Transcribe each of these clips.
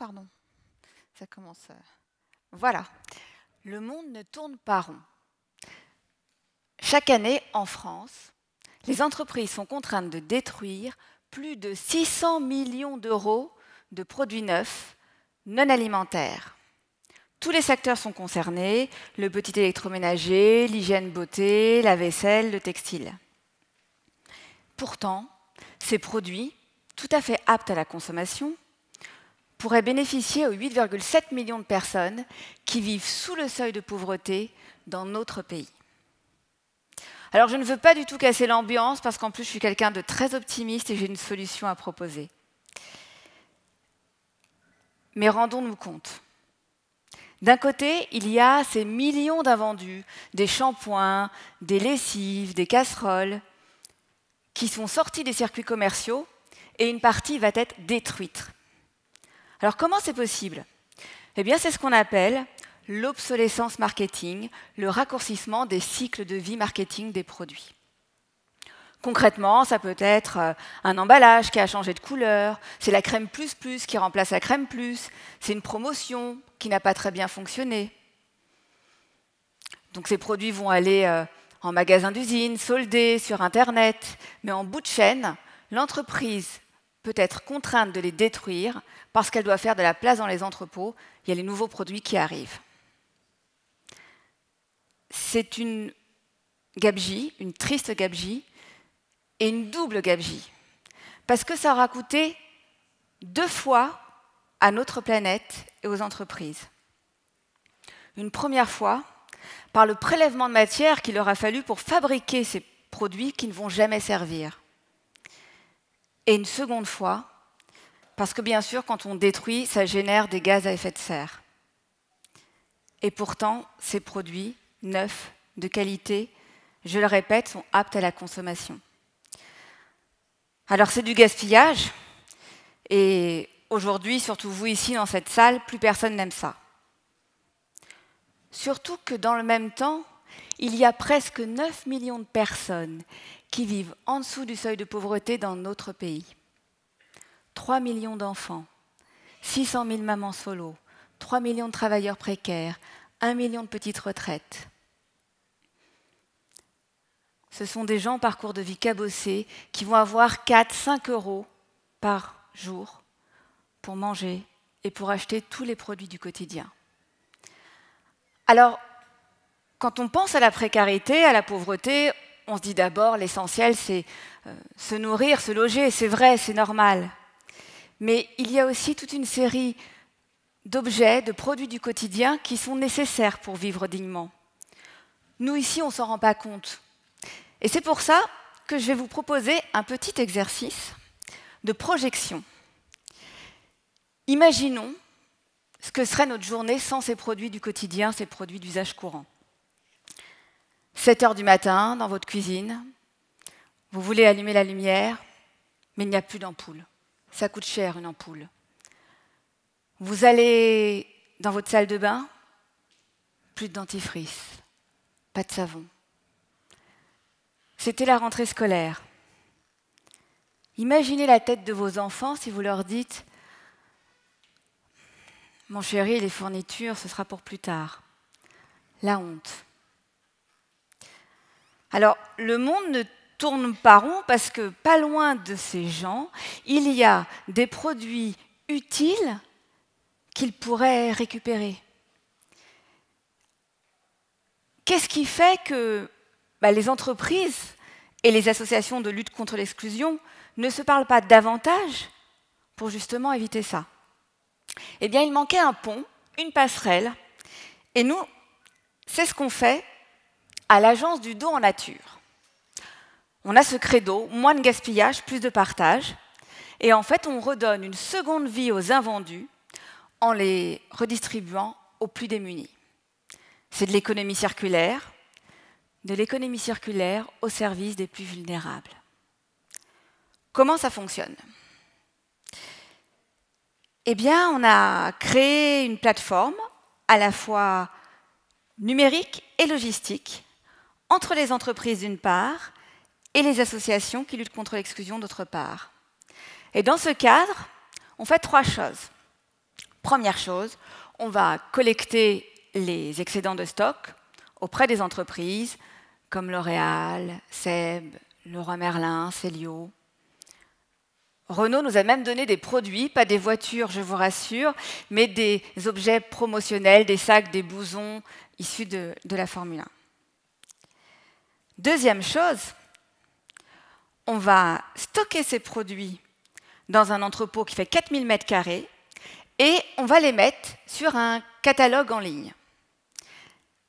pardon. Ça commence. Voilà. Le monde ne tourne pas rond. Chaque année, en France, les entreprises sont contraintes de détruire plus de 600 millions d'euros de produits neufs non alimentaires. Tous les secteurs sont concernés, le petit électroménager, l'hygiène beauté, la vaisselle, le textile. Pourtant, ces produits, tout à fait aptes à la consommation, pourraient bénéficier aux 8,7 millions de personnes qui vivent sous le seuil de pauvreté dans notre pays. Alors je ne veux pas du tout casser l'ambiance parce qu'en plus je suis quelqu'un de très optimiste et j'ai une solution à proposer. Mais rendons-nous compte. D'un côté, il y a ces millions d'invendus, des shampoings, des lessives, des casseroles, qui sont sortis des circuits commerciaux et une partie va être détruite. Alors comment c'est possible? Eh bien c'est ce qu'on appelle l'obsolescence marketing, le raccourcissement des cycles de vie marketing des produits. Concrètement, ça peut être un emballage qui a changé de couleur, c'est la crème plus plus qui remplace la crème plus, c'est une promotion qui n'a pas très bien fonctionné. Donc ces produits vont aller en magasin d'usine, soldés sur Internet, mais en bout de chaîne, l'entreprise peut être contrainte de les détruire parce qu'elle doit faire de la place dans les entrepôts, il y a les nouveaux produits qui arrivent. C'est une gabegie, une triste gabegie, et une double gabegie, parce que ça aura coûté 2 fois à notre planète et aux entreprises. Une première fois, par le prélèvement de matière qu'il aura fallu pour fabriquer ces produits qui ne vont jamais servir. Et une seconde fois, parce que bien sûr, quand on détruit, ça génère des gaz à effet de serre. Et pourtant, ces produits, neufs, de qualité, je le répète, sont aptes à la consommation. Alors c'est du gaspillage, et aujourd'hui, surtout vous ici dans cette salle, plus personne n'aime ça. Surtout que dans le même temps, il y a presque 9 millions de personnes qui vivent en dessous du seuil de pauvreté dans notre pays. 3 millions d'enfants, 600 000 mamans solo, 3 millions de travailleurs précaires, 1 million de petites retraites. Ce sont des gens en parcours de vie cabossé qui vont avoir 4-5 euros par jour pour manger et pour acheter tous les produits du quotidien. Alors, quand on pense à la précarité, à la pauvreté, on se dit d'abord l'essentiel c'est se nourrir, se loger, c'est vrai, c'est normal. Mais il y a aussi toute une série d'objets, de produits du quotidien qui sont nécessaires pour vivre dignement. Nous ici, on ne s'en rend pas compte. Et c'est pour ça que je vais vous proposer un petit exercice de projection. Imaginons ce que serait notre journée sans ces produits du quotidien, ces produits d'usage courant. 7 heures du matin, dans votre cuisine, vous voulez allumer la lumière, mais il n'y a plus d'ampoule. Ça coûte cher, une ampoule. Vous allez dans votre salle de bain, plus de dentifrice, pas de savon. C'était la rentrée scolaire. Imaginez la tête de vos enfants si vous leur dites « Mon chéri, les fournitures, ce sera pour plus tard. » La honte. Alors, le monde ne tourne pas rond parce que pas loin de ces gens, il y a des produits utiles qu'ils pourraient récupérer. Qu'est-ce qui fait que les entreprises et les associations de lutte contre l'exclusion ne se parlent pas davantage pour justement éviter ça? Eh bien, il manquait un pont, une passerelle, et nous, c'est ce qu'on fait à l'agence du don en nature. On a ce credo, moins de gaspillage, plus de partage, et en fait, on redonne une seconde vie aux invendus en les redistribuant aux plus démunis. C'est de l'économie circulaire au service des plus vulnérables. Comment ça fonctionne? Eh bien, on a créé une plateforme à la fois numérique et logistique entre les entreprises d'une part et les associations qui luttent contre l'exclusion d'autre part. Et dans ce cadre, on fait 3 choses. Première chose, on va collecter les excédents de stock auprès des entreprises comme L'Oréal, Seb, Leroy Merlin, Célio. Renault nous a même donné des produits, pas des voitures, je vous rassure, mais des objets promotionnels, des sacs, des blousons issus de la Formule 1. Deuxième chose, on va stocker ces produits dans un entrepôt qui fait 4000 m² et on va les mettre sur un catalogue en ligne.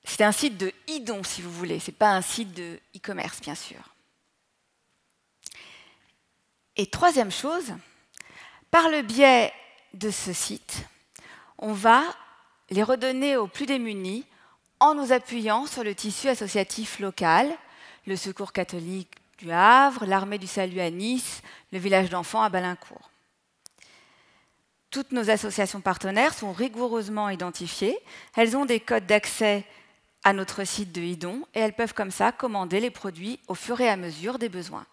C'est un site de e-don, si vous voulez, ce n'est pas un site de e-commerce, bien sûr. Et troisième chose, par le biais de ce site, on va les redonner aux plus démunis en nous appuyant sur le tissu associatif local, le Secours catholique du Havre, l'Armée du Salut à Nice, le Village d'enfants à Balincourt. Toutes nos associations partenaires sont rigoureusement identifiées. Elles ont des codes d'accès à notre site de e-don et elles peuvent comme ça commander les produits au fur et à mesure des besoins.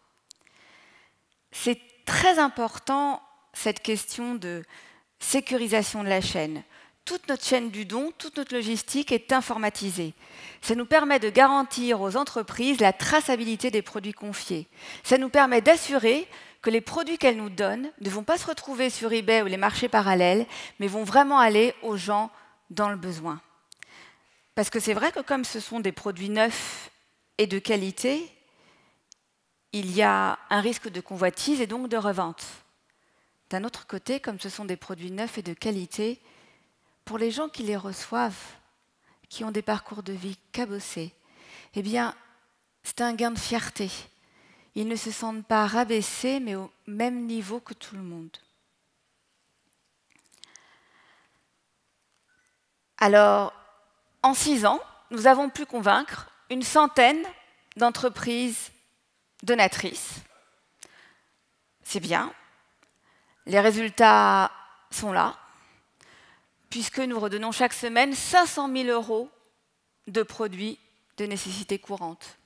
C'est très important, cette question de sécurisation de la chaîne. Toute notre chaîne du don, toute notre logistique est informatisée. Ça nous permet de garantir aux entreprises la traçabilité des produits confiés. Ça nous permet d'assurer que les produits qu'elles nous donnent ne vont pas se retrouver sur eBay ou les marchés parallèles, mais vont vraiment aller aux gens dans le besoin. Parce que c'est vrai que comme ce sont des produits neufs et de qualité, il y a un risque de convoitise et donc de revente. D'un autre côté, comme ce sont des produits neufs et de qualité, pour les gens qui les reçoivent, qui ont des parcours de vie cabossés, eh bien, c'est un gain de fierté. Ils ne se sentent pas rabaissés, mais au même niveau que tout le monde. Alors, en 6 ans, nous avons pu convaincre une centaine d'entreprises donatrices. C'est bien. Les résultats sont là, puisque nous redonnons chaque semaine 500 000 € de produits de nécessité courante.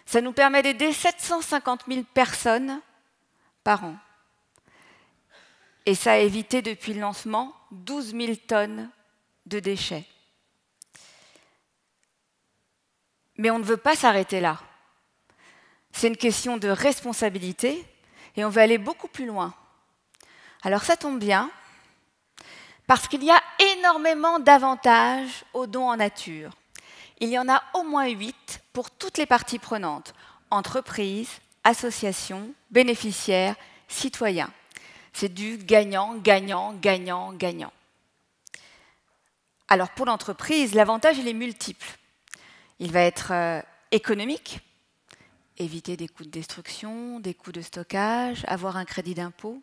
Ça nous permet d'aider 750 000 personnes par an. Et ça a évité depuis le lancement 12 000 tonnes de déchets. Mais on ne veut pas s'arrêter là. C'est une question de responsabilité et on veut aller beaucoup plus loin. Alors ça tombe bien, parce qu'il y a énormément d'avantages aux dons en nature. Il y en a au moins 8 pour toutes les parties prenantes, entreprises, associations, bénéficiaires, citoyens. C'est du gagnant, gagnant, gagnant, gagnant. Alors pour l'entreprise, l'avantage il est multiple. Il va être économique, éviter des coûts de destruction, des coûts de stockage, avoir un crédit d'impôt.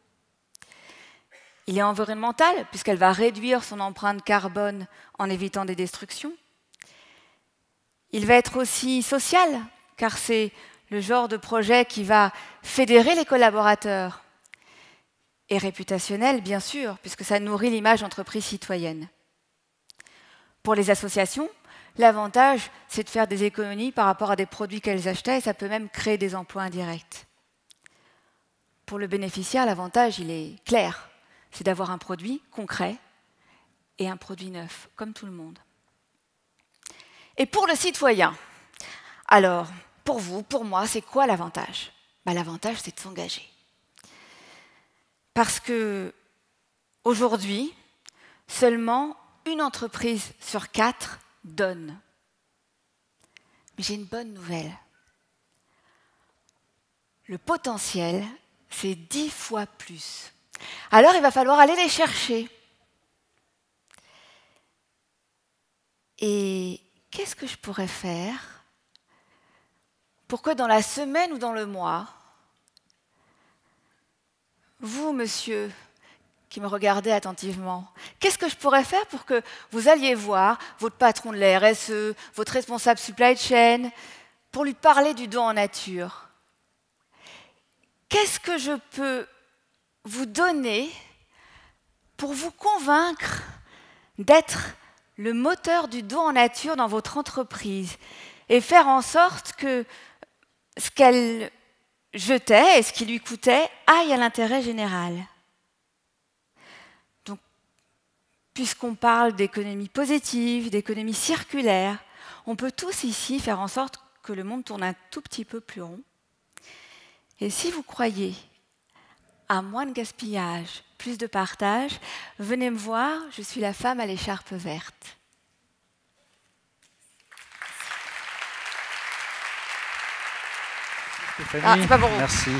Il est environnemental, puisqu'elle va réduire son empreinte carbone en évitant des destructions. Il va être aussi social, car c'est le genre de projet qui va fédérer les collaborateurs. Et réputationnel, bien sûr, puisque ça nourrit l'image d'entreprise citoyenne. Pour les associations, l'avantage, c'est de faire des économies par rapport à des produits qu'elles achetaient, et ça peut même créer des emplois indirects. Pour le bénéficiaire, l'avantage, il est clair. C'est d'avoir un produit concret et un produit neuf, comme tout le monde. Et pour le citoyen, alors, pour vous, pour moi, c'est quoi l'avantage? L'avantage, c'est de s'engager. Parce que aujourd'hui, seulement une entreprise sur 4 donne. Mais j'ai une bonne nouvelle. Le potentiel, c'est 10 fois plus. Alors, il va falloir aller les chercher. Et qu'est-ce que je pourrais faire pour que dans la semaine ou dans le mois, vous, monsieur, qui me regardez attentivement, qu'est-ce que je pourrais faire pour que vous alliez voir votre patron de la RSE, votre responsable supply chain, pour lui parler du don en nature? Qu'est-ce que je peux vous donner pour vous convaincre d'être le moteur du don en nature dans votre entreprise et faire en sorte que ce qu'elle jetait et ce qui lui coûtait aille à l'intérêt général? Donc, puisqu'on parle d'économie positive, d'économie circulaire, on peut tous ici faire en sorte que le monde tourne un tout petit peu plus rond. Et si vous croyez à moins de gaspillage, plus de partage, venez me voir, je suis la femme à l'écharpe verte. Stéphanie, Ah, c'est pas pour vous. merci.